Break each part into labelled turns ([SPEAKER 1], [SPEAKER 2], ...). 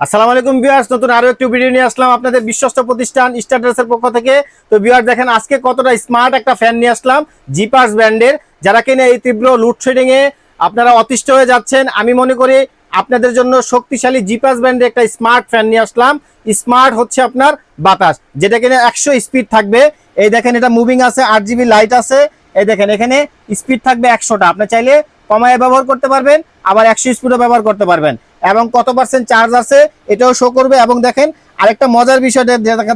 [SPEAKER 1] আসসালামু আলাইকুম ভিউয়ার্স, নতুন আরো একটি ভিডিও নিয়ে আসলাম আপনাদের বিশ্বস্ত প্রতিষ্ঠান স্টার ড্রেসের পক্ষ থেকে। তো ভিউয়ার্স দেখেন আজকে কতটা স্মার্ট একটা ফ্যান নিয়ে আসলাম জিপার্স ব্র্যান্ডের, যারা কিনা এই তীব্র লোডশেডিং এ আপনারা অতিষ্ঠ হয়ে যাচ্ছেন। আমি মনে করি আপনাদের জন্য শক্তিশালী জিপার্স ব্র্যান্ডের একটা স্মার্ট ফ্যান নিয়ে আসলাম। স্মার্ট হচ্ছে আপনার বাতাস, যেটা কিনা 100 স্পিড থাকবে। এই দেখেন এটা মুভিং আছে, 8 GB লাইট আছে। এই দেখেন এখানে স্পিড থাকবে 100টা, আপনি চাইলে কমায় ব্যবহার করতে পারবেন, আবার 100 স্পিডও ব্যবহার করতে পারবেন। এবং কত পার্সেন্ট চার্জ আছে এটাও শো করবে। এবং দেখেন আরেকটা মজার বিষয়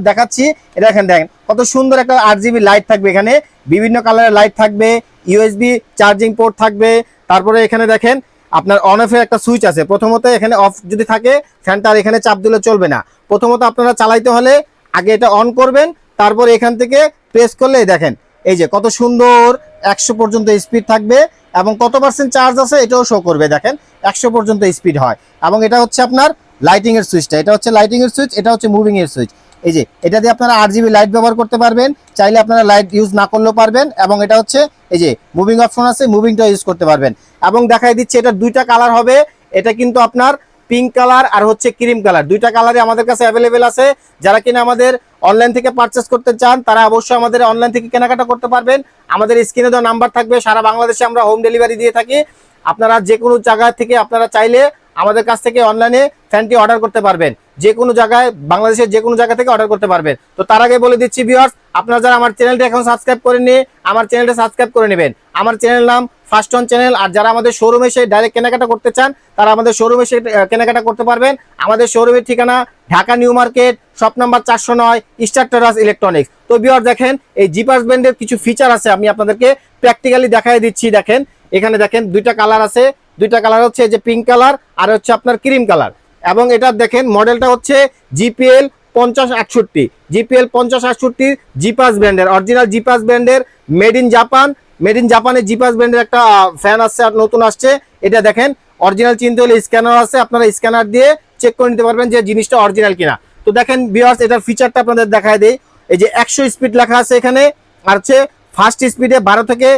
[SPEAKER 1] দেখাচ্ছি, এটা দেখেন কত সুন্দর একটা 8 GB লাইট থাকবে। এখানে বিভিন্ন কালারের লাইট থাকবে, ইউএসবি চার্জিং পোর্ট থাকবে। তারপরে এখানে দেখেন আপনার অন অফের একটা সুইচ আছে। প্রথমত এখানে অফ যদি থাকে ফ্যানটা আর এখানে চাপ দিলে চলবে না। প্রথমত আপনারা চালাইতে হলে আগে এটা অন করবেন, তারপরে এখান থেকে প্রেস করলে দেখেন এই যে কত সুন্দর 100 পর্যন্ত স্পিড থাকবে। এবং কত পার্সেন্ট চার্জ আছে এটাও শো করবে। দেখেন 100 পর্যন্ত স্পিড হয়। এবং এটা হচ্ছে আপনার লাইটিং এর সুইচটা, এটা হচ্ছে লাইটিং এর সুইচ, এটা হচ্ছে মুভিং এর সুইচ। এই যে এটা দিয়ে আপনারা 8 GB লাইট ব্যবহার করতে পারবেন, চাইলে আপনারা লাইট ইউজ না করলেও পারবেন। এবং এটা হচ্ছে এই যে মুভিং অপশন আছে, মুভিংটা ইউজ করতে পারবেন। এবং দেখাই দিচ্ছে এটা দুইটা কালার হবে। এটা কিন্তু আপনার পিঙ্ক কালার আর হচ্ছে ক্রিম কালার, দুইটা কালারই আমাদের কাছে অ্যাভেলেবেল আছে। যারা কিনা আমাদের অনলাইন থেকে পারচেস করতে চান তারা অবশ্যই আমাদের অনলাইন থেকে কেনাকাটা করতে পারবেন। আমাদের স্ক্রিনে দেওয়া নাম্বার থাকবে, সারা বাংলাদেশে আমরা হোম ডেলিভারি দিয়ে থাকি। আপনারা যে কোনো জায়গা থেকে আপনারা চাইলে আমাদের কাছ থেকে অনলাইনে ফ্যানটি অর্ডার করতে পারবেন, যে কোনো জায়গায়, বাংলাদেশের যে কোনো জায়গা থেকে অর্ডার করতে পারবেন। তো তার আগে বলে দিচ্ছি ভিউয়ার্স, আপনারা যারা আমার চ্যানেলটা এখন সাবস্ক্রাইব করেননি, আমার চ্যানেলটা সাবস্ক্রাইব করে নেবেন। আমার চ্যানেল নাম ফার্স্ট অন চ্যানেল। আর যারা আমাদের শোরুমে এসে ডাইরেক্ট কেনাকাটা করতে চান তারা আমাদের শোরুমে এসে কেনাকাটা করতে পারবেন। আমাদের শোরুমের ঠিকানা Dhaka new market, shop number 409, star terrace electronics. তো ভিউয়ার্স দেখেন এই জিপার্স ব্র্যান্ডের কিছু ফিচার আছে, আমি আপনাদেরকে প্র্যাকটিক্যালি দেখাই দিচ্ছি। দেখেন এখানে দেখেন দুইটা কালার আছে, দুইটা কালার হচ্ছে যে পিঙ্ক কালার আর হচ্ছে আপনার ক্রিম কালার। এবং এটা দেখেন মডেলটা হচ্ছে জিপিএল 5068, জিপিএল 5068 জিপাস ব্র্যান্ডের, অরিজিনাল জিপাস ব্র্যান্ডের, made in Japan. Made in জাপানের জিপাস ব্র্যান্ডের একটা ফ্যান আসছে, আর নতুন আসছে। এটা দেখেন অরিজিনাল চিনতে হলে স্ক্যানার আছে, আপনারা স্ক্যানার দিয়ে চেক করে নিতে পারবেন যে জিনিসটা অরিজিনাল কিনা। তো দেখেন ভিউয়ার্স এটার ফিচারটা আপনাদের দেখায় দেই। এই যে 100 স্পিড লেখা আছে এখানে, আর হচ্ছে ফার্স্ট স্পিডে 12 থেকে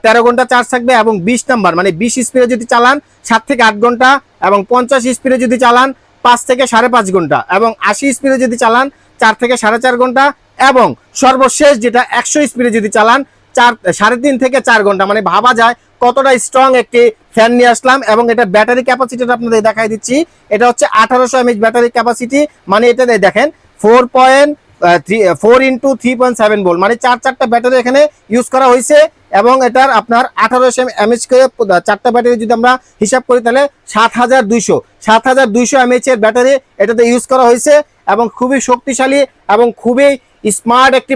[SPEAKER 1] 13 ঘন্টা চার্জ থাকবে। এবং 20 নাম্বার মানে 20 স্পিডে যদি চালান 7 থেকে 8 ঘন্টা, এবং 50 স্পিডে যদি চালান 5 থেকে 5.5 ঘন্টা, এবং 80 স্পিডে যদি চালান 4 থেকে 4.5 ঘন্টা, এবং সর্বশেষ যেটা 100 স্পিডে যদি চালান 3.5 থেকে 4 ঘন্টা। মানে ভাবা যায় কতটা স্ট্রং একটি ফ্যান নিয়ে আসলাম। এবং এটা ব্যাটারি ক্যাপাসিটিটা আপনাদের দেখাই দিচ্ছি, এটা হচ্ছে 1800 mAh ব্যাটারি ক্যাপাসিটি। মানে এটা দেখেন 4 ইন্টু 3.7 ভোল্ট, মানে চারটা ব্যাটারি এখানে ইউজ করা হয়েছে। এবং এটার আপনার 1800 mAh করে চারটা ব্যাটারি যদি আমরা হিসাব করি তাহলে 7200 mAh এর ব্যাটারি এটাতে ইউজ করা হয়েছে। এবং খুবই শক্তিশালী এবং খুবই স্মার্ট একটি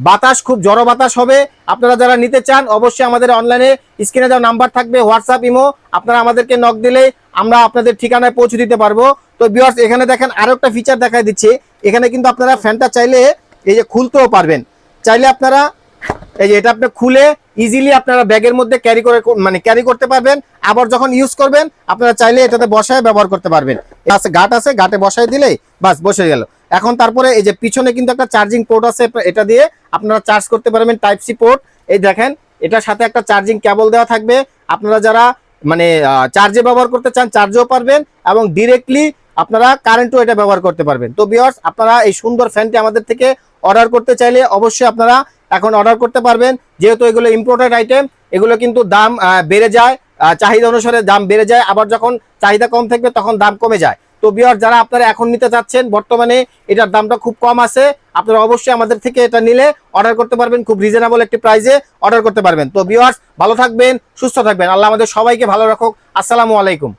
[SPEAKER 1] বাতাস খুব জড়ো বাতাস হবে। আপনারা যারা নিতে চান অবশ্যই আমাদের অনলাইনে স্ক্রিনে দেওয়া নাম্বার থাকবে, হোয়াটসঅ্যাপ, ইমো, আপনারা আমাদেরকে নক দিলেই আমরা আপনাদের ঠিকানায় পৌঁছে দিতে পারবো। তো ভিউয়ার্স এখানে দেখেন আরো একটা ফিচার দেখাই দিচ্ছি। এখানে কিন্তু আপনারা ফ্যানটা চাইলে এই যে খুলতেও পারবেন, চাইলে আপনারা এই যে এটা আপনি খুলে ইজিলি আপনারা ব্যাগের মধ্যে ক্যারি করতে পারবেন। আবার যখন ইউজ করবেন আপনারা চাইলে এটাতে বসায় ব্যবহার করতে পারবেন। ঘাট আছে, ঘাটে বসায় দিলেই বাস বসে গেল। এখন তারপরে এই যে পিছনে কিন্তু একটা চার্জিং পোর্ট আছে, এটা দিয়ে আপনারা চার্জ করতে পারবেন, টাইপ সি পোর্ট। এই দেখেন এটার সাথে একটা চার্জিং কেবল দেওয়া থাকবে। আপনারা যারা মানে চার্জে ব্যবহার করতে চান চার্জেও পারবেন, এবং ডিরেক্টলি আপনারা কারেন্টও এটা ব্যবহার করতে পারবেন। তো ভিউয়ার্স আপনারা এই সুন্দর ফ্যানটি আমাদের থেকে অর্ডার করতে চাইলে অবশ্যই আপনারা এখন অর্ডার করতে পারবেন। যেহেতু এগুলো ইম্পোর্টেড আইটেম, এগুলো কিন্তু দাম বেড়ে যায়, চাহিদা অনুসারে দাম বেড়ে যায়, আবার যখন চাহিদা কম থাকবে তখন দাম কমে যায়। তো ভিউয়ার্স যারা আপনারা এখন নিতে চাচ্ছেন, বর্তমানে এটার দামটা খুব কম আছে, আপনারা অবশ্যই আমাদের থেকে এটা নিলে অর্ডার করতে পারবেন, খুব রিজনেবল একটি প্রাইসে অর্ডার করতে পারবেন। তো ভিউয়ার্স ভালো থাকবেন, সুস্থ থাকবেন, আল্লাহ আমাদের সবাইকে ভালো রাখুক। আসসালামু আলাইকুম।